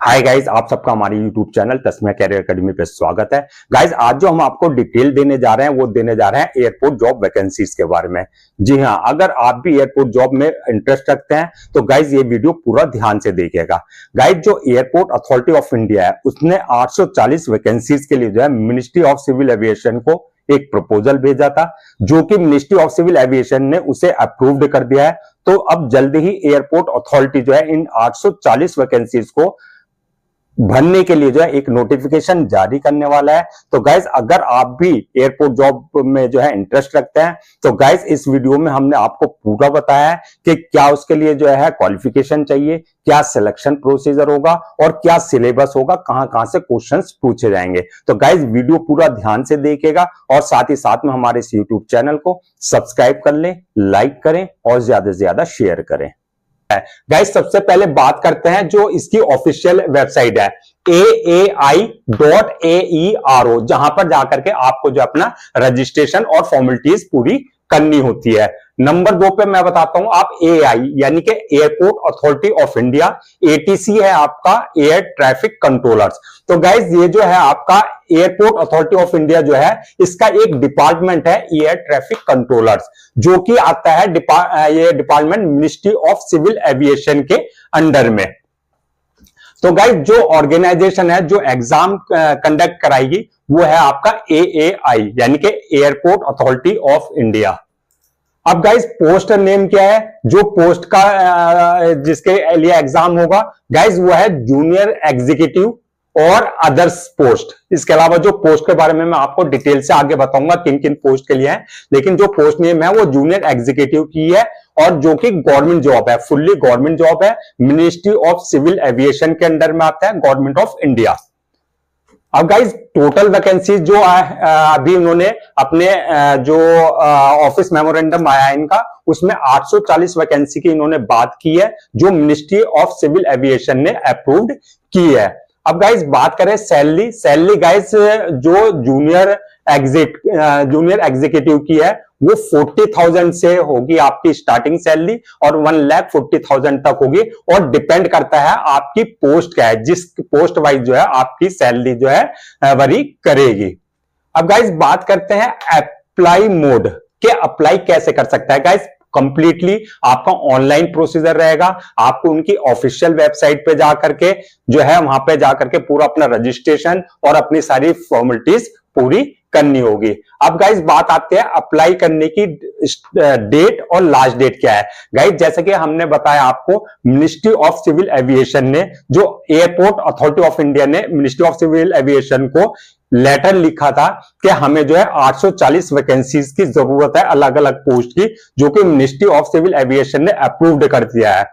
Hi guys, आप सबका हमारे YouTube channel Tasmiya career academy पे स्वागत है। गाइज, आज जो हम आपको डिटेल देने जा रहे हैं वो देने जा रहे हैं एयरपोर्ट जॉब वैकेंसीज के बारे में। जी हाँ, अगर आप भी एयरपोर्ट जॉब में इंटरेस्ट रखते हैं तो गाइज ये वीडियो पूरा ध्यान से देखिएगा। गाइज, जो एयरपोर्ट अथॉरिटी ऑफ इंडिया है उसने 840 वैकेंसीज के लिए जो है मिनिस्ट्री ऑफ सिविल एविएशन को एक प्रपोजल भेजा था, जो कि मिनिस्ट्री ऑफ सिविल एविएशन ने उसे अप्रूव्ड कर दिया है। तो अब जल्द ही एयरपोर्ट अथॉरिटी जो है इन 840 वैकेंसीज को भरने के लिए जो है एक नोटिफिकेशन जारी करने वाला है। तो गाइज, अगर आप भी एयरपोर्ट जॉब में जो है इंटरेस्ट रखते हैं तो गाइज इस वीडियो में हमने आपको पूरा बताया है कि क्या उसके लिए जो है क्वालिफिकेशन चाहिए, क्या सिलेक्शन प्रोसीजर होगा और क्या सिलेबस होगा, कहां कहां से क्वेश्चंस पूछे जाएंगे। तो गाइज वीडियो पूरा ध्यान से देखिएगा और साथ ही साथ में हमारे इस यूट्यूब चैनल को सब्सक्राइब कर लें, लाइक करें और ज्यादा से ज्यादा शेयर करें। गाइस, सबसे पहले बात करते हैं जो इसकी ऑफिशियल वेबसाइट है aai.aero, जहां पर जाकर के आपको जो अपना रजिस्ट्रेशन और फॉर्मेलिटीज पूरी करनी होती है। नंबर 2 पे मैं बताता हूं, आप एआई यानी कि airport authority of India, ATC है आपका एयर ट्रैफिक कंट्रोलर्स। तो गाइज ये जो है आपका एयरपोर्ट अथॉरिटी ऑफ इंडिया जो है इसका एक डिपार्टमेंट है एयर ट्रैफिक कंट्रोलर्स, जो कि आता है ये department ministry of civil aviation के अंडर में। तो गाइज जो ऑर्गेनाइजेशन है जो एग्जाम कंडक्ट कराएगी वो है आपका एएआई यानी कि एयरपोर्ट अथॉरिटी ऑफ इंडिया। अब गाइज पोस्ट नेम क्या है, जो पोस्ट का जिसके लिए एग्जाम होगा गाइज वो है जूनियर एग्जीक्यूटिव और अदर्स पोस्ट। इसके अलावा जो पोस्ट के बारे में मैं आपको डिटेल से आगे बताऊंगा किन किन पोस्ट के लिए है, लेकिन जो पोस्ट नेम है वो जूनियर एग्जीक्यूटिव की है और जो कि गवर्नमेंट जॉब है, फुल्ली गवर्नमेंट जॉब है, मिनिस्ट्री ऑफ सिविल एविएशन के अंडर में आता है, गवर्नमेंट ऑफ इंडिया। अब गाइज टोटल वैकेंसीज जो अभी उन्होंने अपने जो ऑफिस मेमोरेंडम आया इनका उसमें 840 वैकेंसी की इन्होंने बात की है जो मिनिस्ट्री ऑफ सिविल एविएशन ने अप्रूव्ड की है। अब गाइज बात करें सैलरी गाइज जो जूनियर एग्जीक्यूटिव की है वो 40,000 से होगी आपकी स्टार्टिंग सैलरी और 1,40,000 तक होगी और डिपेंड करता है आपकी पोस्ट क्या है, जिस पोस्ट वाइज जो है आपकी सैलरी जो है वरी करेगी। अब गाइज बात करते हैं अप्लाई मोड के, अप्लाई कैसे कर सकता है। गाइज कंप्लीटली आपका ऑनलाइन प्रोसीजर रहेगा, आपको उनकी ऑफिशियल वेबसाइट पे जाकर के जो है वहां पे जाकर के पूरा अपना रजिस्ट्रेशन और अपनी सारी फॉर्मेलिटीज पूरी करनी होगी। अब गाइज बात आती है अप्लाई करने की डेट और लास्ट डेट क्या है। गाइज जैसे कि हमने बताया आपको, मिनिस्ट्री ऑफ सिविल एविएशन ने जो एयरपोर्ट अथॉरिटी ऑफ इंडिया ने मिनिस्ट्री ऑफ सिविल एविएशन को लेटर लिखा था कि हमें जो है 840 वैकेंसीज की जरूरत है अलग अलग पोस्ट की, जो कि मिनिस्ट्री ऑफ सिविल एविएशन ने अप्रूव्ड कर दिया है।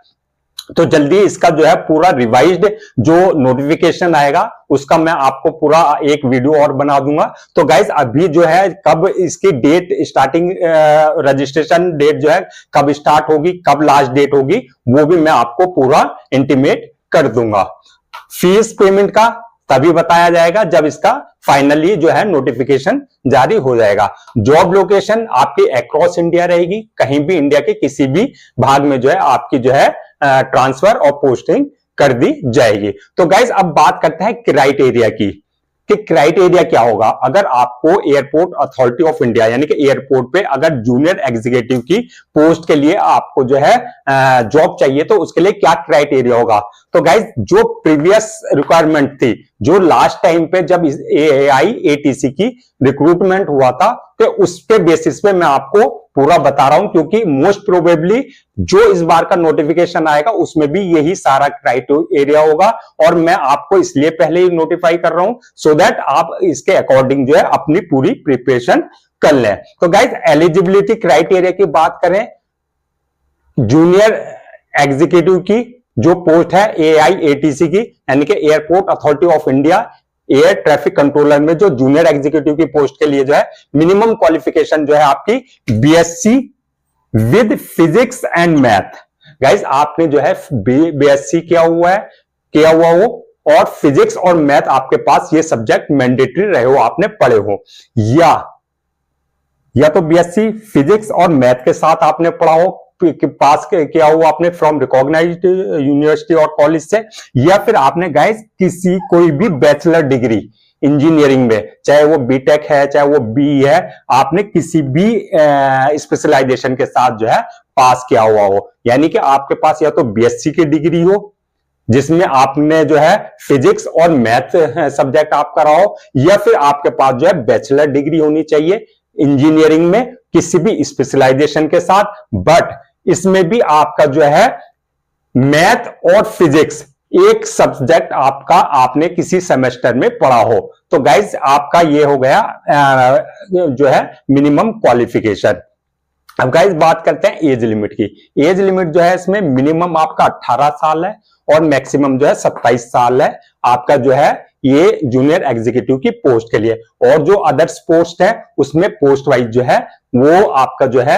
तो जल्दी इसका जो है पूरा रिवाइज्ड जो नोटिफिकेशन आएगा उसका मैं आपको पूरा एक वीडियो और बना दूंगा। तो गाइज अभी जो है कब इसकी डेट स्टार्टिंग रजिस्ट्रेशन डेट जो है कब स्टार्ट होगी, कब लास्ट डेट होगी, वो भी मैं आपको पूरा इंटीमेट कर दूंगा। फीस पेमेंट का तभी बताया जाएगा जब इसका फाइनली जो है नोटिफिकेशन जारी हो जाएगा। जॉब लोकेशन आपकी अक्रॉस इंडिया रहेगी, कहीं भी इंडिया के किसी भी भाग में जो है आपकी जो है ट्रांसफर और पोस्टिंग कर दी जाएगी। तो गाइज अब बात करते हैं क्राइटेरिया की कि क्राइटेरिया क्या होगा। अगर आपको एयरपोर्ट अथॉरिटी ऑफ इंडिया यानी कि एयरपोर्ट पे अगर जूनियर एग्जीक्यूटिव की पोस्ट के लिए आपको जो है जॉब चाहिए तो उसके लिए क्या क्राइटेरिया होगा। तो गाइज जो प्रीवियस रिक्वायरमेंट थी, जो लास्ट टाइम पे जब एआई एटीसी की रिक्रूटमेंट हुआ था, तो उसके बेसिस पे मैं आपको पूरा बता रहा हूं, क्योंकि मोस्ट प्रोबेबली जो इस बार का नोटिफिकेशन आएगा उसमें भी यही सारा क्राइटेरिया होगा और मैं आपको इसलिए पहले ही नोटिफाई कर रहा हूं सो दैट आप इसके अकॉर्डिंग जो है अपनी पूरी प्रिपरेशन कर लें। तो गाइज एलिजिबिलिटी क्राइटेरिया की बात करें, जूनियर एग्जीक्यूटिव की जो पोस्ट है एआईएटीसी की यानी कि airport authority of India air traffic controller में जो जूनियर एग्जीक्यूटिव की पोस्ट के लिए जो है मिनिमम क्वालिफिकेशन जो है आपकी BSc with physics and math. Guys आपने जो है बीएससी किया हुआ हो और फिजिक्स और मैथ आपके पास ये सब्जेक्ट मैंडेटरी रहे हो, आपने पढ़े हो, या तो बीएससी फिजिक्स और मैथ के साथ आपने पढ़ा हो पास किया हुआ आपने फ्रॉम रिकॉग्नाइज्ड यूनिवर्सिटी और कॉलेज से, या फिर आपने गाइस किसी कोई भी बैचलर डिग्री इंजीनियरिंग में, चाहे वो बीटेक है चाहे वो बी है, आपने किसी भी स्पेशलाइजेशन के साथ जो है पास किया हुआ हो। यानी कि आपके पास या तो बीएससी की डिग्री हो जिसमें आपने जो है फिजिक्स और मैथ सब्जेक्ट आपका रहा हो, या फिर आपके पास जो है बैचलर डिग्री होनी चाहिए इंजीनियरिंग में किसी भी स्पेशलाइजेशन के साथ, बट इसमें भी आपका जो है मैथ और फिजिक्स एक सब्जेक्ट आपका आपने किसी सेमेस्टर में पढ़ा हो। तो गाइज आपका ये हो गया जो है मिनिमम क्वालिफिकेशन। अब गाइज बात करते हैं एज लिमिट की। एज लिमिट जो है इसमें मिनिमम आपका 18 साल है और मैक्सिमम जो है 27 साल है आपका जो है ये जूनियर एग्जीक्यूटिव की पोस्ट के लिए। और जो अदर्स पोस्ट है उसमें पोस्ट वाइज जो है वो आपका जो है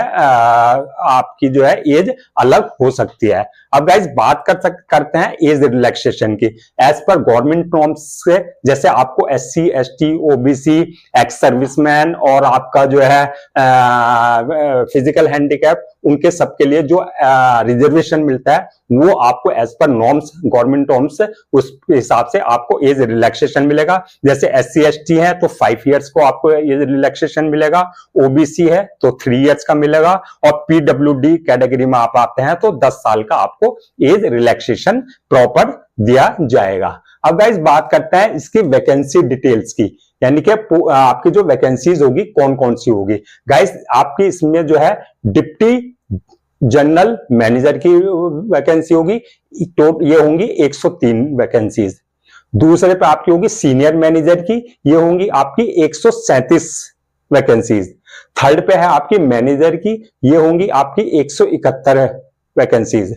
आपकी जो है एज अलग हो सकती है। अब गाइस बात करते हैं एज रिलैक्सेशन की। एज पर गवर्नमेंट नॉर्म्स से जैसे आपको SC ST OBC ex serviceman और आपका जो है फिजिकल हैंडीकैप उनके सबके लिए जो रिजर्वेशन मिलता है वो आपको as per norms government norms उस हिसाब से आपको एज रिलैक्सेशन मिलेगा। जैसे एससी एसटी है तो 5 इयर्स को आपको एज रिलैक्सेशन मिलेगा, ओबीसी है तो 3 इयर्स का मिलेगा, और पीडब्ल्यूडी कैटेगरी में आप आते हैं तो 10 साल का आपको एज रिलैक्सेशन प्रॉपर दिया जाएगा। अब गाइस बात करते हैं इसकी वैकेंसी डिटेल्स की, यानी कि आपकी जो वैकेंसीज होगी कौन कौन सी होगी। गाइस आपकी इसमें जो है डिप्टी जनरल मैनेजर की वैकेंसी होगी, ये होंगी 103 वैकेंसीज। दूसरे पे आपकी होगी सीनियर मैनेजर की, ये होंगी आपकी 137 वैकेंसीज। थर्ड पे है आपकी मैनेजर की, ये होंगी आपकी 171 वैकेंसीज।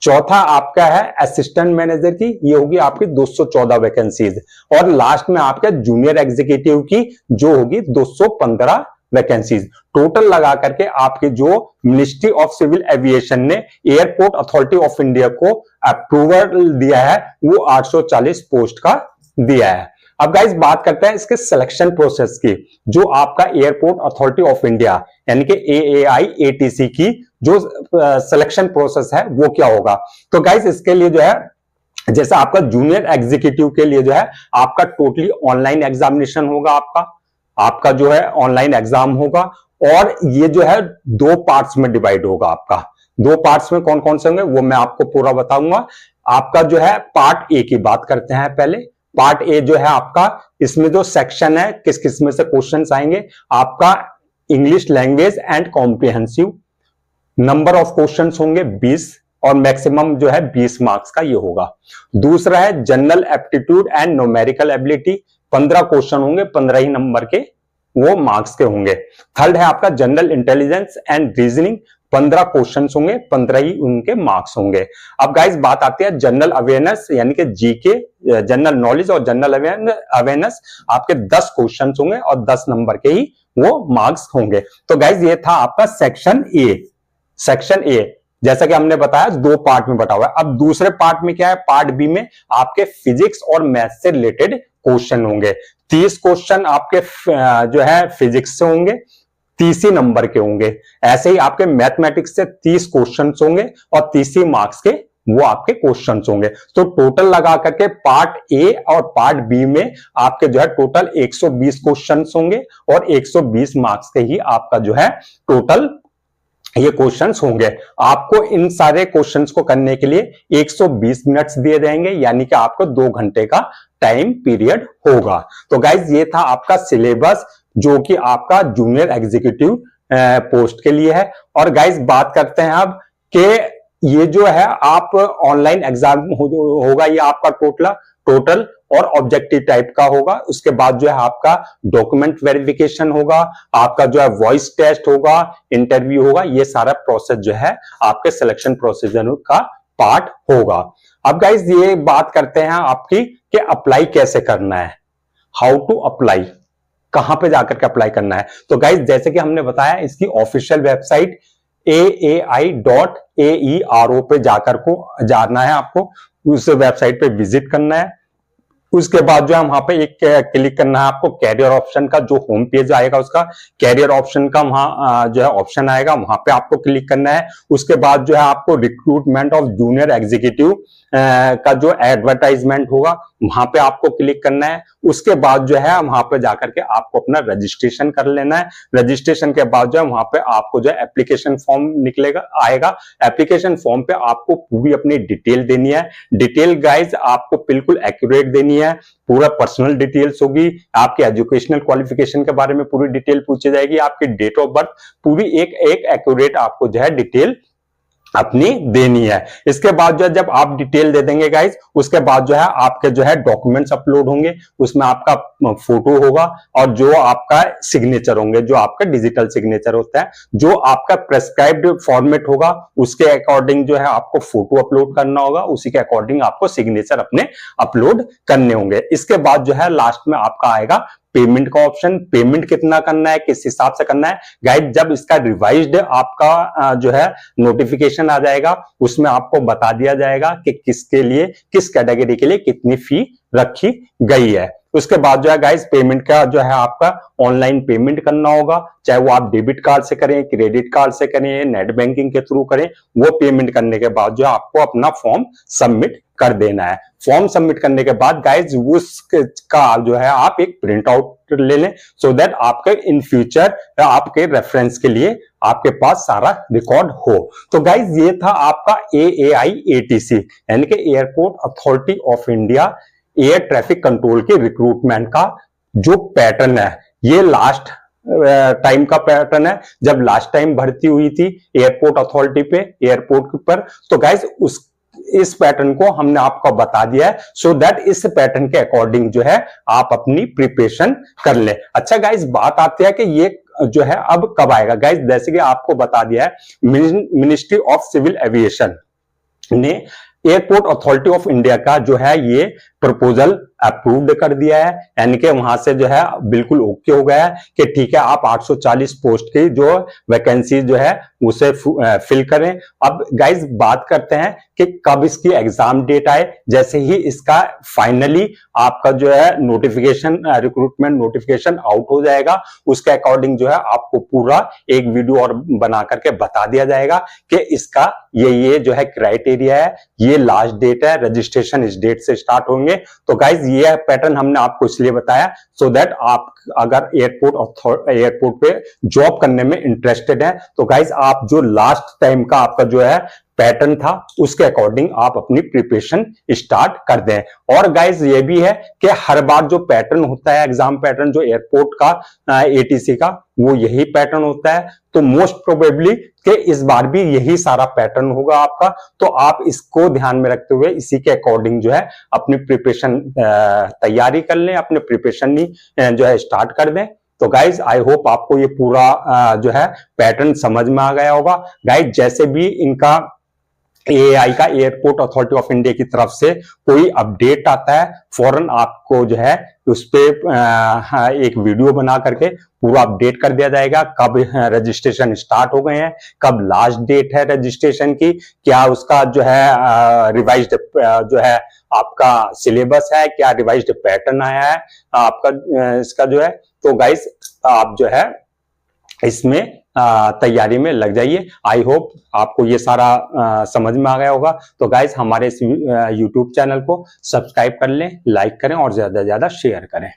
चौथा आपका है असिस्टेंट मैनेजर की, ये होगी आपकी 214 वैकेंसीज। और लास्ट में आपका जूनियर एग्जीक्यूटिव की जो होगी 215 वैकेंसीज। टोटल लगा करके आपके जो मिनिस्ट्री ऑफ सिविल एविएशन ने एयरपोर्ट अथॉरिटी ऑफ इंडिया को अप्रूवल दिया है वो 840 पोस्ट का दिया है। अब गाइस बात करते हैं इसके सिलेक्शन प्रोसेस की। जो आपका एयरपोर्ट अथॉरिटी ऑफ इंडिया यानी कि AAI-ATC की जो सिलेक्शन प्रोसेस है वो क्या होगा। तो गाइस इसके लिए जो है जैसा आपका जूनियर एग्जीक्यूटिव के लिए जो है आपका टोटली ऑनलाइन एग्जामिनेशन होगा, आपका जो है ऑनलाइन एग्जाम होगा, और ये जो है 2 पार्ट्स में डिवाइड होगा। आपका 2 पार्ट्स में कौन कौन से होंगे वो मैं आपको पूरा बताऊंगा। आपका जो है पार्ट ए की बात करते हैं पहले। पार्ट ए जो है आपका इसमें जो सेक्शन है किस किस में से क्वेश्चंस आएंगे, आपका English language and comprehensive. Number of questions होंगे 20 और मैक्सिमम जो है 20 मार्क्स का ये होगा। दूसरा है general aptitude and numerical ability, 15 question होंगे, 15 ही नंबर के वो मार्क्स के होंगे। थर्ड है आपका general intelligence and reasoning, 15 question होंगे, 15 ही उनके मार्क्स होंगे। अब गाइस बात आती है जनरल अवेयरनेस यानी कि जीके, जनरल नॉलेज और जनरल अवेयरनेस, आपके 10 क्वेश्चन होंगे और 10 नंबर के ही वो मार्क्स होंगे। तो गाइस ये था आपका सेक्शन ए। सेक्शन ए जैसा कि हमने बताया 2 पार्ट में बटा हुआ है। अब दूसरे पार्ट में क्या है, पार्ट बी में आपके फिजिक्स और मैथ से रिलेटेड क्वेश्चन होंगे। 30 क्वेश्चन आपके जो है फिजिक्स से होंगे, 30 ही नंबर के होंगे। ऐसे ही आपके मैथमेटिक्स से 30 क्वेश्चन होंगे और 30 ही मार्क्स के वो आपके क्वेश्चन होंगे। तो टोटल लगा करके पार्ट ए और पार्ट बी में आपके जो है टोटल 120 क्वेश्चन होंगे और 120 मार्क्स के ही आपका जो है टोटल ये क्वेश्चंस होंगे। आपको इन सारे क्वेश्चंस को करने के लिए 120 मिनट्स दिए जाएंगे, यानी कि आपको 2 घंटे का टाइम पीरियड होगा। तो गाइज ये था आपका सिलेबस जो कि आपका जूनियर एग्जीक्यूटिव पोस्ट के लिए है। और गाइज बात करते हैं अब कि ये जो है आप ऑनलाइन एग्जाम होगा, ये आपका टोटल और ऑब्जेक्टिव टाइप का होगा। उसके बाद जो है आपका डॉक्यूमेंट वेरिफिकेशन होगा, आपका जो है वॉइस टेस्ट होगा, इंटरव्यू होगा। ये सारा प्रोसेस जो है आपके सिलेक्शन प्रोसीजर का पार्ट होगा। अब गाइज ये बात करते हैं आपकी कि अप्लाई कैसे करना है, हाउ टू अप्लाई, कहां पे जाकर के अप्लाई करना है। तो गाइज जैसे कि हमने बताया इसकी ऑफिशियल वेबसाइट AAI.AERO पे जाकर को जाना है, आपको उस वेबसाइट पे विजिट करना है। उसके बाद जो है वहां पे एक क्लिक करना है आपको कैरियर ऑप्शन का, जो होम पेज आएगा उसका कैरियर ऑप्शन का वहां जो है ऑप्शन आएगा, वहां पे आपको क्लिक करना है। उसके बाद जो है आपको रिक्रूटमेंट ऑफ जूनियर एग्जीक्यूटिव का जो एडवर्टाइजमेंट होगा वहां पे आपको क्लिक करना है। उसके बाद जो है वहां पे जाकर के आपको अपना रजिस्ट्रेशन कर लेना है। रजिस्ट्रेशन के बाद जो है वहां पे आपको जो है एप्लीकेशन फॉर्म निकलेगा आएगा। एप्लीकेशन फॉर्म पे आपको पूरी अपनी डिटेल देनी है। डिटेल गाइज आपको बिल्कुल एक्यूरेट देनी है, पूरा पर्सनल डिटेल्स होगी, आपके एजुकेशनल क्वालिफिकेशन के बारे में पूरी डिटेल पूछी जाएगी, आपकी डेट ऑफ बर्थ पूरी एक एक्यूरेट आपको जो है डिटेल अपनी देनी है। इसके बाद जो है जब आप डिटेल दे देंगे गाइज, उसके बाद जो है आपके जो है डॉक्यूमेंट्स अपलोड होंगे, उसमें आपका फोटो होगा और जो आपका सिग्नेचर होंगे, जो आपका डिजिटल सिग्नेचर होता है, जो आपका प्रेस्क्राइब्ड फॉर्मेट होगा उसके अकॉर्डिंग जो है आपको फोटो अपलोड करना होगा, उसी के अकॉर्डिंग आपको सिग्नेचर अपने अपलोड करने होंगे। इसके बाद जो है लास्ट में आपका आएगा पेमेंट का ऑप्शन। पेमेंट कितना करना है, किस हिसाब से करना है गाइड, जब इसका रिवाइज्ड आपका जो है नोटिफिकेशन आ जाएगा उसमें आपको बता दिया जाएगा कि किसके लिए, किस कैटेगरी के लिए कितनी फी रखी गई है। उसके बाद जो है गाइस पेमेंट का जो है आपका ऑनलाइन पेमेंट करना होगा, चाहे वो आप डेबिट कार्ड से करें, क्रेडिट कार्ड से करें, नेट बैंकिंग के थ्रू करें। वो पेमेंट करने के बाद जो है आपको अपना फॉर्म सबमिट कर देना है। फॉर्म सबमिट करने के बाद गाइज उसका जो है आप एक प्रिंट आउट ले लें, सो दैट आपके इन फ्यूचर आपके रेफरेंस के लिए आपके पास सारा रिकॉर्ड हो। तो गाइज ये था आपका AAI-ATC यानी कि airport authority of India air traffic control के रिक्रूटमेंट का जो पैटर्न है। ये लास्ट टाइम का पैटर्न है, जब लास्ट टाइम भर्ती हुई थी एयरपोर्ट अथॉरिटी पे, एयरपोर्ट पर। तो गाइज इस पैटर्न को हमने आपको बता दिया है, सो दैट इस पैटर्न के अकॉर्डिंग जो है आप अपनी प्रिपरेशन कर ले। अच्छा गाइज बात आती है कि ये जो है अब कब आएगा। गाइज जैसे कि आपको बता दिया है, मिनिस्ट्री ऑफ सिविल एविएशन ने एयरपोर्ट अथॉरिटी ऑफ इंडिया का जो है ये प्रपोजल अप्रूव्ड कर दिया है, यानी कि वहां से जो है बिल्कुल ओके हो गया है कि ठीक है आप 840 पोस्ट की जो वैकेंसी जो है उसे फिल करें। अब गाइज बात करते हैं कि कब इसकी एग्जाम डेट आए। जैसे ही इसका फाइनली आपका जो है नोटिफिकेशन, रिक्रूटमेंट नोटिफिकेशन आउट हो जाएगा, उसके अकॉर्डिंग जो है आपको पूरा एक वीडियो और बना करके बता दिया जाएगा कि इसका ये जो है क्राइटेरिया है, ये लास्ट डेट है, रजिस्ट्रेशन इस डेट से स्टार्ट होंगे। तो गाइज ये पैटर्न हमने आपको इसलिए बताया सो दैट आप अगर एयरपोर्ट पे जॉब करने में इंटरेस्टेड हैं तो गाइज आप जो लास्ट टाइम का आपका जो है पैटर्न था उसके अकॉर्डिंग आप अपनी प्रिपरेशन स्टार्ट कर दें। और गाइज ये भी है कि हर बार जो पैटर्न होता है, एग्जाम पैटर्न जो एयरपोर्ट का ATC का, वो यही पैटर्न होता है। तो मोस्ट प्रोबेबली कि इस बार भी यही सारा पैटर्न होगा आपका। तो आप इसको ध्यान में रखते हुए इसी के अकॉर्डिंग जो है अपनी प्रिपरेशन तैयारी कर लें, अपने प्रिपरेशन जो है स्टार्ट कर दें। तो गाइज आई होप आपको ये पूरा जो है पैटर्न समझ में आ गया होगा। गाइज जैसे भी इनका AAI का एयरपोर्ट अथॉरिटी ऑफ इंडिया की तरफ से कोई अपडेट आता है, फौरन आपको जो है उस पे एक वीडियो बना करके पूरा अपडेट कर दिया जाएगा। कब रजिस्ट्रेशन स्टार्ट हो गए हैं, कब लास्ट डेट है रजिस्ट्रेशन की, क्या उसका जो है रिवाइज्ड जो है आपका सिलेबस है, क्या रिवाइज्ड पैटर्न आया है आपका इसका जो है। तो गाइस आप जो है इसमें तैयारी में लग जाइए। आई होप आपको ये सारा समझ में आ गया होगा। तो गाइस हमारे इस YouTube चैनल को सब्सक्राइब कर लें, लाइक करें और ज्यादा से ज्यादा शेयर करें।